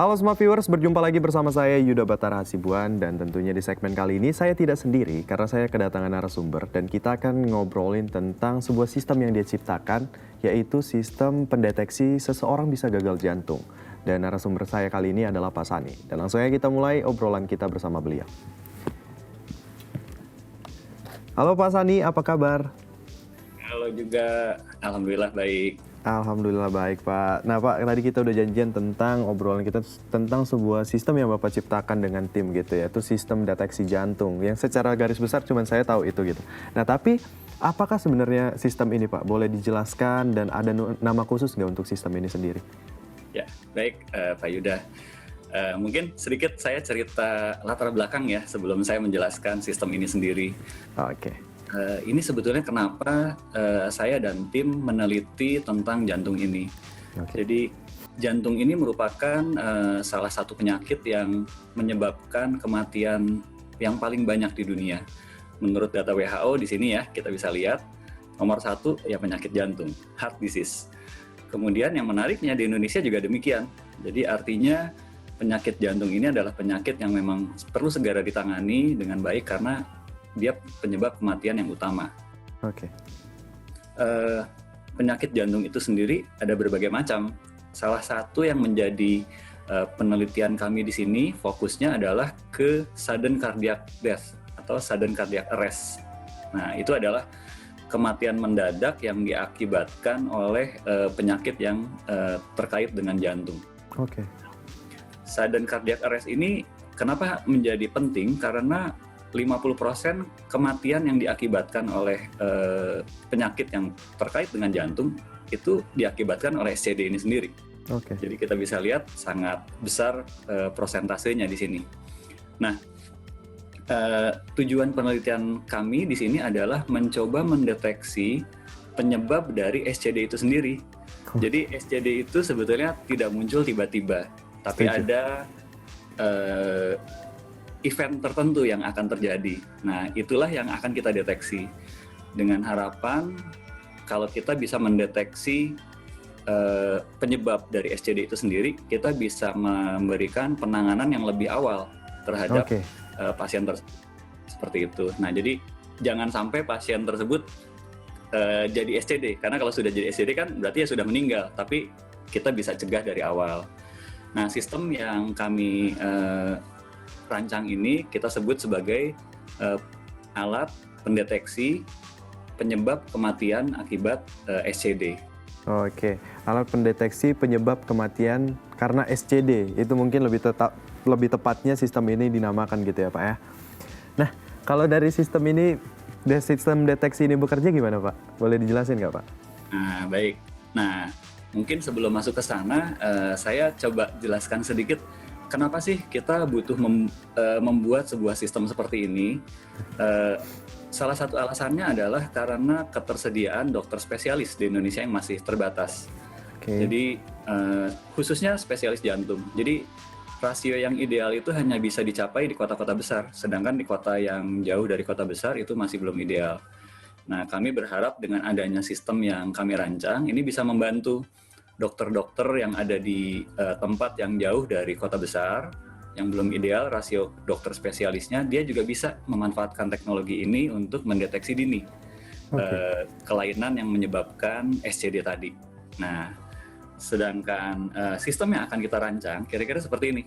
Halo semua viewers, berjumpa lagi bersama saya Yuda Batara Hasibuan dan tentunya di segmen kali ini saya tidak sendiri karena saya kedatangan narasumber dan kita akan ngobrolin tentang sebuah sistem yang dia ciptakan yaitu sistem pendeteksi seseorang bisa gagal jantung. Dan narasumber saya kali ini adalah Pak Sani. Dan langsung aja kita mulai obrolan kita bersama beliau. Halo Pak Sani, apa kabar? Halo juga, alhamdulillah baik. Alhamdulillah baik Pak. Nah Pak, tadi kita udah janjian tentang obrolan kita tentang sebuah sistem yang Bapak ciptakan dengan tim gitu ya. Itu sistem deteksi jantung yang secara garis besar cuma saya tahu itu gitu. Nah tapi apakah sebenarnya sistem ini Pak? Boleh dijelaskan dan ada nama khusus nggak untuk sistem ini sendiri? Ya, baik Pak Yuda. Mungkin sedikit saya cerita latar belakang ya sebelum saya menjelaskan sistem ini sendiri. Oke. Ini sebetulnya kenapa saya dan tim meneliti tentang jantung ini. Oke. Jadi jantung ini merupakan salah satu penyakit yang menyebabkan kematian yang paling banyak di dunia. Menurut data WHO di sini ya kita bisa lihat nomor 1 ya penyakit jantung, heart disease. Kemudian yang menariknya di Indonesia juga demikian. Jadi artinya penyakit jantung ini adalah penyakit yang memang perlu segera ditangani dengan baik karena dia penyebab kematian yang utama. Oke. Penyakit jantung itu sendiri ada berbagai macam. Salah satu yang menjadi penelitian kami di sini fokusnya adalah ke sudden cardiac death atau sudden cardiac arrest. Nah, itu adalah kematian mendadak yang diakibatkan oleh penyakit yang terkait dengan jantung. Oke. Sudden cardiac arrest ini kenapa menjadi penting? Karena 50% kematian yang diakibatkan oleh penyakit yang terkait dengan jantung itu diakibatkan oleh SCD ini sendiri. Oke. Jadi kita bisa lihat sangat besar prosentasenya di sini. Nah, tujuan penelitian kami di sini adalah mencoba mendeteksi penyebab dari SCD itu sendiri. Jadi SCD itu sebetulnya tidak muncul tiba-tiba, tapi ada event tertentu yang akan terjadi. Nah, itulah yang akan kita deteksi. Dengan harapan kalau kita bisa mendeteksi penyebab dari SCD itu sendiri, kita bisa memberikan penanganan yang lebih awal terhadap pasien tersebut. Seperti itu. Nah, jadi jangan sampai pasien tersebut jadi SCD. Karena kalau sudah jadi SCD kan berarti ya sudah meninggal. Tapi kita bisa cegah dari awal. Nah, sistem yang kami rancang ini kita sebut sebagai alat pendeteksi penyebab kematian akibat SCD. Oke, alat pendeteksi penyebab kematian karena SCD. Itu mungkin lebih tepatnya sistem ini dinamakan gitu ya Pak ya. Nah, kalau dari sistem ini, sistem deteksi ini bekerja gimana Pak? Boleh dijelasin nggak Pak? Nah, baik. Nah, mungkin sebelum masuk ke sana, saya coba jelaskan sedikit kenapa sih kita butuh membuat sebuah sistem seperti ini? Salah satu alasannya adalah karena ketersediaan dokter spesialis di Indonesia yang masih terbatas. Jadi khususnya spesialis jantung. Jadi rasio yang ideal itu hanya bisa dicapai di kota-kota besar, sedangkan di kota yang jauh dari kota besar itu masih belum ideal. Nah, kami berharap dengan adanya sistem yang kami rancang, ini bisa membantu dokter-dokter yang ada di tempat yang jauh dari kota besar, yang belum ideal rasio dokter spesialisnya, dia juga bisa memanfaatkan teknologi ini untuk mendeteksi dini kelainan yang menyebabkan SCD tadi. Nah, sedangkan sistem yang akan kita rancang kira-kira seperti ini.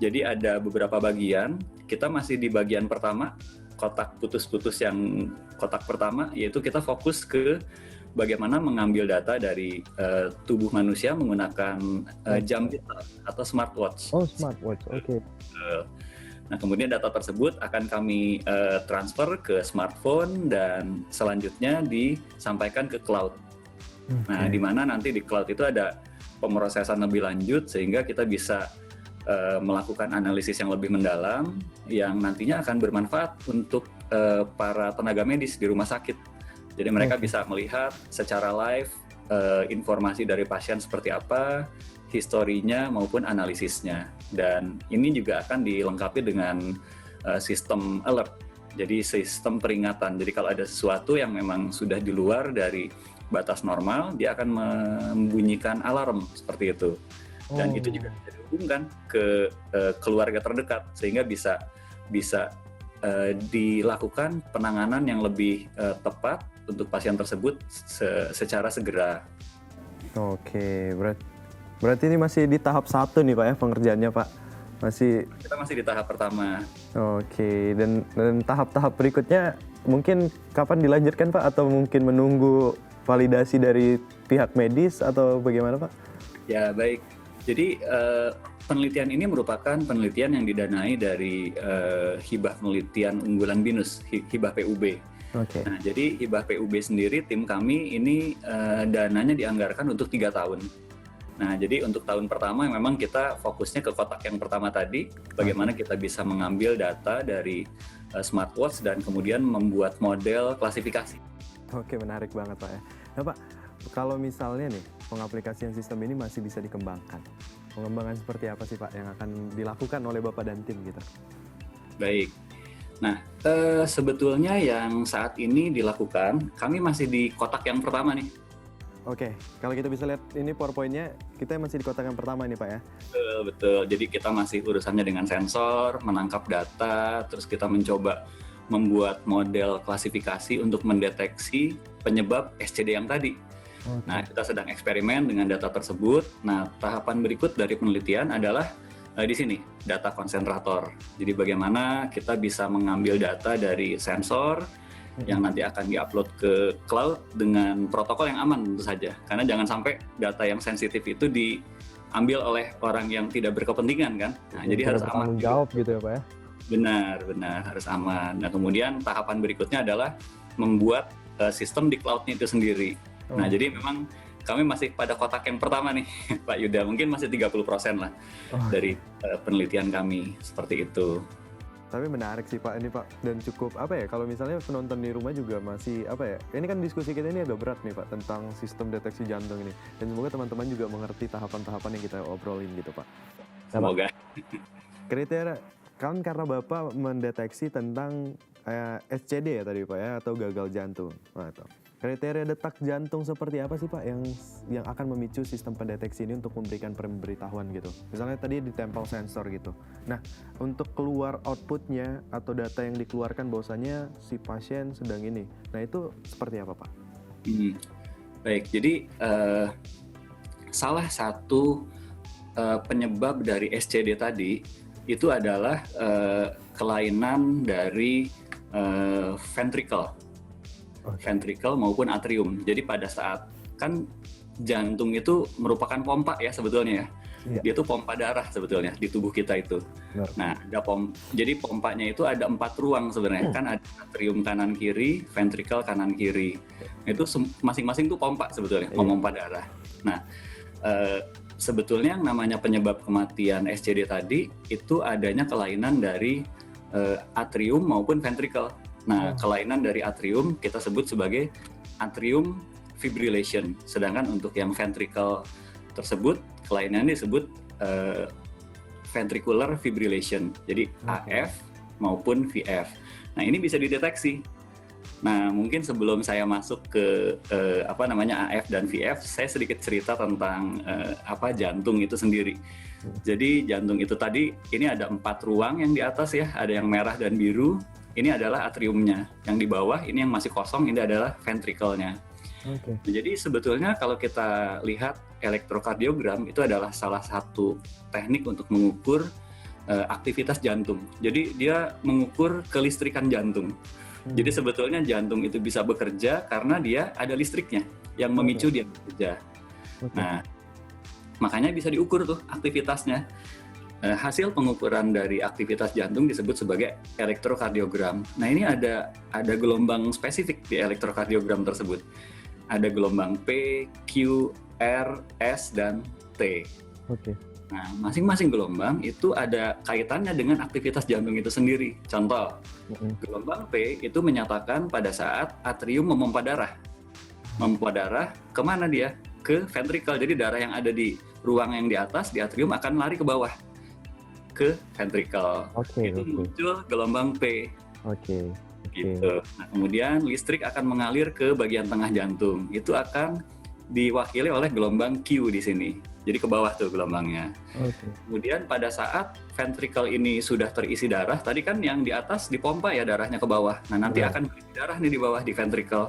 Jadi ada beberapa bagian, kita masih di bagian pertama, kotak putus-putus yang kotak pertama, yaitu kita fokus ke bagaimana mengambil data dari tubuh manusia menggunakan jam digital atau smartwatch. Oh, smartwatch, oke. Nah, kemudian data tersebut akan kami transfer ke smartphone dan selanjutnya disampaikan ke cloud. Nah, di mana nanti di cloud itu ada pemrosesan lebih lanjut sehingga kita bisa melakukan analisis yang lebih mendalam yang nantinya akan bermanfaat untuk para tenaga medis di rumah sakit. Jadi mereka bisa melihat secara live informasi dari pasien seperti apa, historinya maupun analisisnya. Dan ini juga akan dilengkapi dengan sistem alert, jadi sistem peringatan. Jadi kalau ada sesuatu yang memang sudah di luar dari batas normal, dia akan membunyikan alarm seperti itu. dan itu Oh. juga bisa dihubungkan ke keluarga terdekat sehingga bisa bisa dilakukan penanganan yang lebih tepat untuk pasien tersebut secara segera. Oke, berarti ini masih di tahap 1 nih Pak ya pengerjaannya Pak. Kita masih di tahap pertama. Oke, dan tahap-tahap berikutnya mungkin kapan dilanjutkan Pak atau mungkin menunggu validasi dari pihak medis atau bagaimana Pak? Ya, baik. Jadi penelitian ini merupakan penelitian yang didanai dari hibah penelitian unggulan BINUS, hibah PUB. Oke. Nah, jadi hibah PUB sendiri, tim kami ini dananya dianggarkan untuk 3 tahun. Nah, jadi untuk tahun pertama memang kita fokusnya ke kotak yang pertama tadi, bagaimana kita bisa mengambil data dari smartwatch dan kemudian membuat model klasifikasi. Oke, menarik banget Pak ya. Nah Pak, kalau misalnya nih pengaplikasian sistem ini masih bisa dikembangkan, pengembangan seperti apa sih Pak yang akan dilakukan oleh Bapak dan tim gitu? Baik. Nah, sebetulnya yang saat ini dilakukan, kami masih di kotak yang pertama nih. Oke, kalau kita bisa lihat ini PowerPoint-nya, kita masih di kotak yang pertama nih Pak ya? Betul. Jadi kita masih urusannya dengan sensor, menangkap data, terus kita mencoba membuat model klasifikasi untuk mendeteksi penyebab SCD yang tadi. Oke. Nah, kita sedang eksperimen dengan data tersebut. Nah, tahapan berikut dari penelitian adalah di sini, data konsentrator. Jadi bagaimana kita bisa mengambil data dari sensor yang nanti akan diupload ke cloud dengan protokol yang aman tentu saja. Karena jangan sampai data yang sensitif itu diambil oleh orang yang tidak berkepentingan kan. Nah, jadi harus aman. Tanggung jawab gitu ya Pak ya? Benar, harus aman. Nah, kemudian tahapan berikutnya adalah membuat sistem di cloud-nya itu sendiri. Nah, jadi memang kami masih pada kotak yang pertama nih, Pak Yuda. Mungkin masih 30% lah dari penelitian kami, seperti itu. Tapi menarik sih Pak ini Pak, dan cukup apa ya, kalau misalnya penonton di rumah juga masih apa ya, ini kan diskusi kita ini agak berat nih Pak tentang sistem deteksi jantung ini, dan semoga teman-teman juga mengerti tahapan-tahapan yang kita obrolin gitu Pak. Semoga. Kriteria kan karena Bapak mendeteksi tentang SCD ya tadi Pak ya, atau gagal jantung. Atau kriteria detak jantung seperti apa sih Pak yang akan memicu sistem pendeteksi ini untuk memberikan pemberitahuan gitu. Misalnya tadi ditempel sensor gitu. Nah, untuk keluar outputnya atau data yang dikeluarkan bahwasanya si pasien sedang ini. Nah, itu seperti apa Pak? Baik, jadi salah satu penyebab dari SCD tadi itu adalah kelainan dari ventricle maupun atrium. Jadi pada saat kan jantung itu merupakan pompa ya sebetulnya ya. Iya. Dia tuh pompa darah sebetulnya di tubuh kita itu. Benar. Nah, jadi pompanya itu ada 4 ruang sebenarnya. Kan ada atrium kanan kiri, ventricle kanan kiri. Itu masing-masing tuh pompa sebetulnya, memompa darah. Nah, sebetulnya yang namanya penyebab kematian SCD tadi itu adanya kelainan dari atrium maupun ventricle. Nah, kelainan dari atrium kita sebut sebagai atrium fibrillation. Sedangkan untuk yang ventricle tersebut, kelainan disebut ventricular fibrillation. Jadi AF maupun VF. Nah, ini bisa dideteksi. Nah, mungkin sebelum saya masuk ke AF dan VF, saya sedikit cerita tentang jantung itu sendiri. Jadi jantung itu tadi, ini ada 4 ruang yang di atas ya, ada yang merah dan biru. Ini adalah atriumnya. Yang di bawah, ini yang masih kosong, ini adalah ventricle-nya. Oke. Jadi sebetulnya kalau kita lihat elektrokardiogram, itu adalah salah satu teknik untuk mengukur aktivitas jantung. Jadi dia mengukur kelistrikan jantung. Jadi sebetulnya jantung itu bisa bekerja karena dia ada listriknya yang memicu dia bekerja. Nah, makanya bisa diukur tuh aktivitasnya. Hasil pengukuran dari aktivitas jantung disebut sebagai elektrokardiogram. Nah, ini ada gelombang spesifik di elektrokardiogram tersebut. Ada gelombang P, Q, R, S, dan T. Oke. Nah, masing-masing gelombang itu ada kaitannya dengan aktivitas jantung itu sendiri. Contoh, gelombang P itu menyatakan pada saat atrium memompa darah. Memompa darah kemana dia? Ke ventricle. Jadi darah yang ada di ruang yang di atas, di atrium akan lari ke bawah. Ke ventricle. Itu muncul gelombang P. Oke. Gitu. Nah, kemudian listrik akan mengalir ke bagian tengah jantung. Itu akan diwakili oleh gelombang Q di sini. Jadi ke bawah tuh gelombangnya. Oke. Kemudian pada saat ventricle ini sudah terisi darah, tadi kan yang di atas dipompa ya darahnya ke bawah. Nah, nanti Benar. akan berisi darah nih di bawah di ventricle.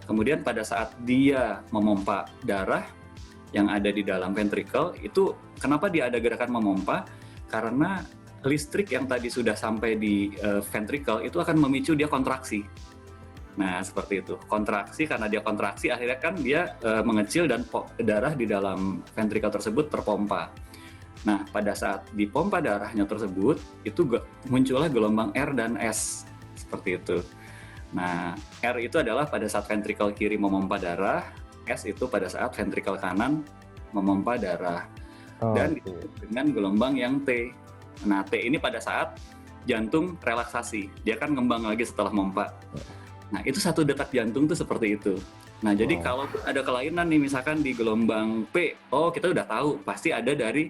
Kemudian pada saat dia memompa darah yang ada di dalam ventricle, itu kenapa dia ada gerakan memompa? Karena listrik yang tadi sudah sampai di ventricle itu akan memicu dia kontraksi. Nah, seperti itu. Kontraksi, karena dia kontraksi, akhirnya kan dia mengecil dan darah di dalam ventricle tersebut terpompa. Nah, pada saat dipompa darahnya tersebut, itu muncullah gelombang R dan S. Seperti itu. Nah, R itu adalah pada saat ventricle kiri memompa darah, S itu pada saat ventricle kanan memompa darah. Dan dengan gelombang yang T. Nah, T ini pada saat jantung relaksasi. Dia kan ngembang lagi setelah memompa. Nah, itu 1 detak jantung tuh seperti itu. Nah, jadi kalau ada kelainan nih misalkan di gelombang P, kita udah tahu pasti ada dari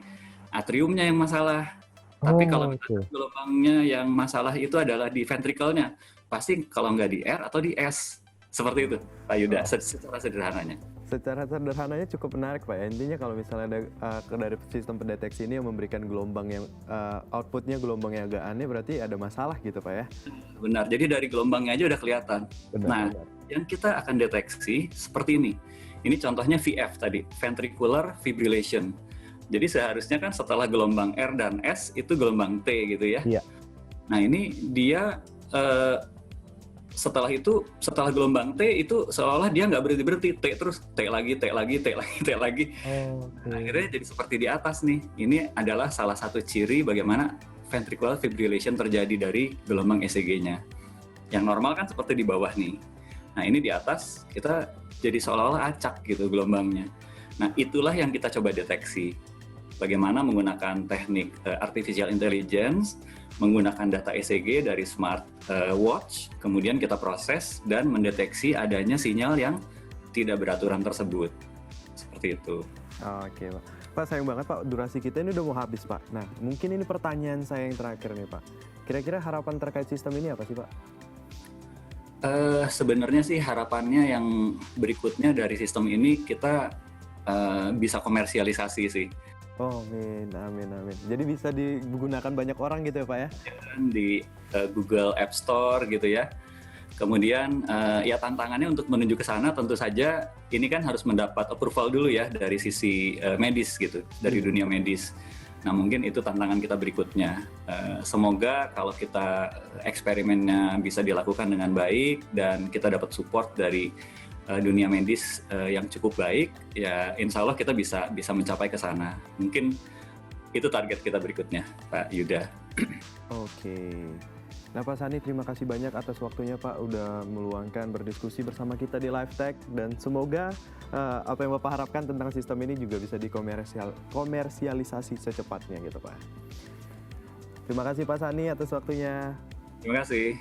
atriumnya yang masalah. Tapi kalau misalkan gelombangnya yang masalah itu adalah di ventricle-nya, pasti kalau nggak di R atau di S. Seperti itu, Pak Yuda, secara sederhananya. Secara sederhananya cukup menarik, Pak. Intinya kalau misalnya ada dari sistem pendeteksi ini yang memberikan gelombang yang outputnya gelombang yang agak aneh, berarti ada masalah gitu, Pak ya? Benar, jadi dari gelombangnya aja udah kelihatan. Benar. Yang kita akan deteksi seperti ini. Ini contohnya VF tadi, ventricular fibrillation. Jadi seharusnya kan setelah gelombang R dan S itu gelombang T gitu ya. Iya. Nah, ini dia setelah gelombang T itu seolah dia nggak berhenti T terus T lagi. Nah, akhirnya jadi seperti di atas nih. Ini adalah salah satu ciri bagaimana ventricular fibrillation terjadi dari gelombang ECG-nya. Yang normal kan seperti di bawah nih. Nah, ini di atas kita jadi seolah-olah acak gitu gelombangnya. Nah, itulah yang kita coba deteksi. Bagaimana menggunakan teknik artificial intelligence, menggunakan data ECG dari smart watch, kemudian kita proses dan mendeteksi adanya sinyal yang tidak beraturan tersebut. Seperti itu. Oke, Pak. Pak, sayang banget, Pak. Durasi kita ini udah mau habis, Pak. Nah, mungkin ini pertanyaan saya yang terakhir nih, Pak. Kira-kira harapan terkait sistem ini apa sih, Pak? Sebenarnya sih harapannya yang berikutnya dari sistem ini kita bisa komersialisasi sih. Amin. Jadi bisa digunakan banyak orang gitu ya, Pak ya? Di Google App Store gitu ya. Kemudian ya tantangannya untuk menuju ke sana tentu saja ini kan harus mendapat approval dulu ya dari sisi medis gitu, dari dunia medis. Nah, mungkin itu tantangan kita berikutnya. Semoga kalau kita eksperimennya bisa dilakukan dengan baik dan kita dapat support dari dunia medis yang cukup baik, ya insya Allah kita bisa mencapai ke sana. Mungkin itu target kita berikutnya, Pak Yuda. Oke. Nah, Pak Sani, terima kasih banyak atas waktunya, Pak, udah meluangkan berdiskusi bersama kita di Live Tech, dan semoga apa yang Bapak harapkan tentang sistem ini juga bisa dikomersialisasi secepatnya gitu, Pak. Terima kasih Pak Sani atas waktunya. Terima kasih.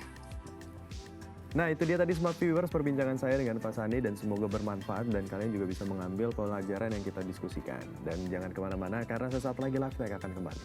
Nah, itu dia tadi Smart Viewers perbincangan saya dengan Pak Sani, dan semoga bermanfaat dan kalian juga bisa mengambil pelajaran yang kita diskusikan. Dan jangan kemana-mana karena sesaat lagi Live Tech akan kembali.